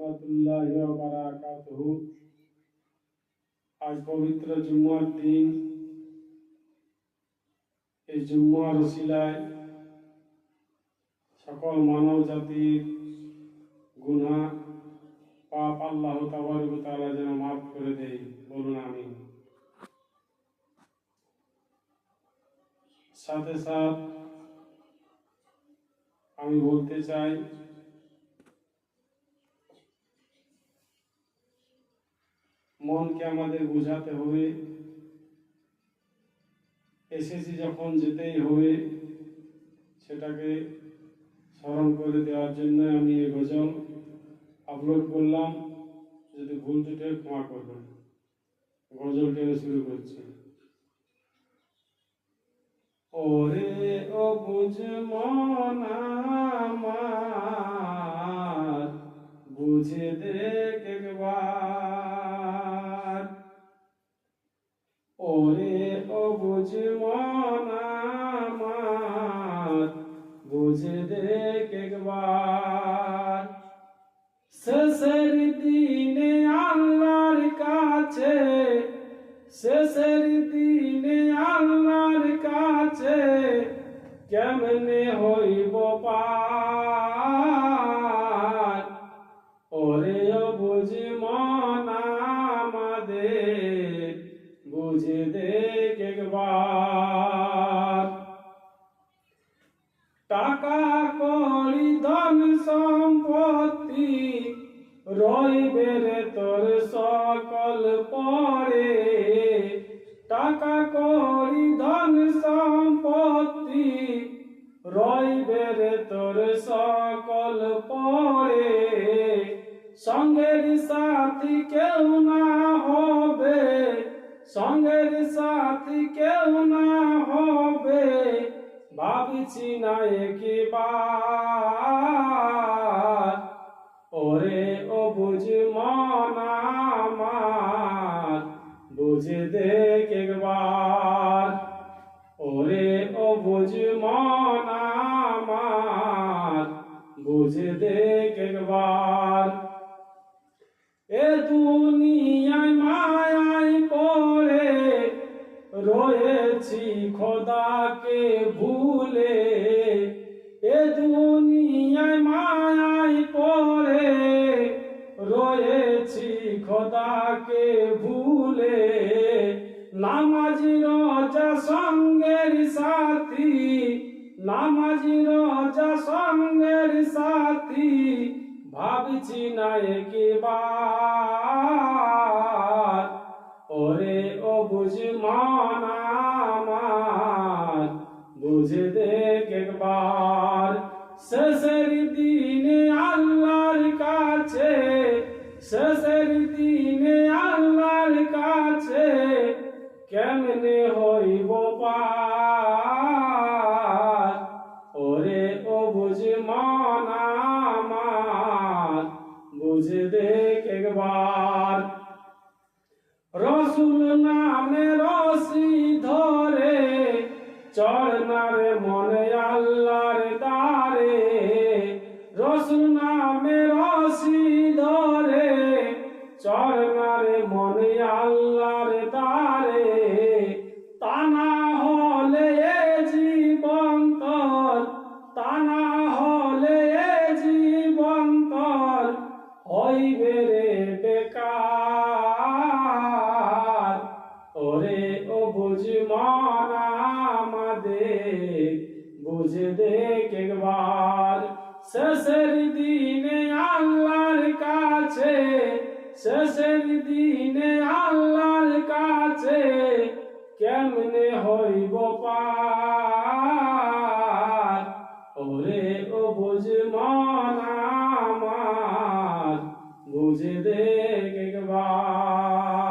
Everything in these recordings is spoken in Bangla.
রহমতুল্লাহি ওয়া বারাকাতুহু। আজ পবিত্র জুম্মার দিন। এই জুম্মার ওসিলায় সকল মানব জাতির গুনাহ পাপ আল্লাহ তাবারক ওয়া তাআলা যেন মাফ করে দেয়, বলুন আমিন। সাথে সাথে আমি বলতে চাই, মনকে আমাদের বোঝাতে হবে, এসেছি যখন যেতেই হবে, সেটাকে স্মরণ করে দেওয়ার জন্য আমি এই গজল আপলোড করলাম। যদি ভুল ত্রুটি ক্ষমা করবেন। গজলটা শুরু করছি। ওরে ও বুঝ মন আমার, বুঝে দেখ একবার। ওরে ও বুঝ মন আমার, বুঝে দেখ একবার। শেষের দিনে আল্লাহর কাছে, শেষের দিনে আল্লাহর কাছে কেমনে হইব পার। ওরে ও বুঝ মন আমাদের, বুঝে দেখ একবার। টাকা কড়ি ধন সম্পত্তি রইবে রে তোর সকল পরে। টাকা কড়ি ধন সম্পত্তি রইবে রে তোর সকল পরে। সঙ্গের সাথী কেউ না হবে, সঙ্গের সাথী কেউ না হবে, ভাবছি না একবার। ওরে ও বুঝ মন আমার, বুঝে দেখ একবার। ওরে ও বুঝ মন আমার, বুঝে দেখ একবার। এ দুনিয়ায় মায়ায় পড়ে রয়েছি খোদাকে ভুলে। এ দুনিয়ায় মায়ায় পড়ে রয়েছি খোদাকে ভুলে। নামাজি রোজা সঙ্গের সাথী, নামাজি রোজা সঙ্গের সাথী, ভাবছি না একবার। ওরে ও বুঝ মন আমার, বুঝে দেখ একবার। শেষের দিনে আল্লাহর কাছে, শেষের দিনে আল্লাহর কাছে কেমনে হইব পার। ওরে ও বুঝ মন আমার, বুঝে দেখ একবার। রসুল নামে রশি ধরে চড় না রে মনে আল্লাহর দ্বারে। রসুল নামে রশি ধরে চড় না রে মনে আল্লাহর দ্বারে। তা না হলে এ জীবন তোর, তা না হলে এ জীবন তোর হইবে রে বেকার। ওরে ও বুঝ মন আমাদের, বুঝে দেখ একবার। শেষের দিনে আল্লাহর কাছে, শেষের দিনে আল্লাহর কাছে কেমনে হইব পার। ওরে ও বুঝ মন আমার, বুঝে দেখ একবার।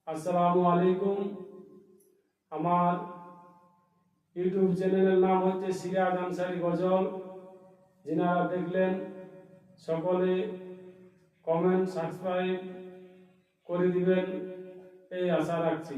আসসালামু আলাইকুম। আমার ইউটিউব চ্যানেলের নাম হচ্ছে সিরাজ আনসারী গজল। যিনারা দেখলেন সকলে কমেন্ট সাবস্ক্রাইব করে দিবেন, এই আশা রাখছি।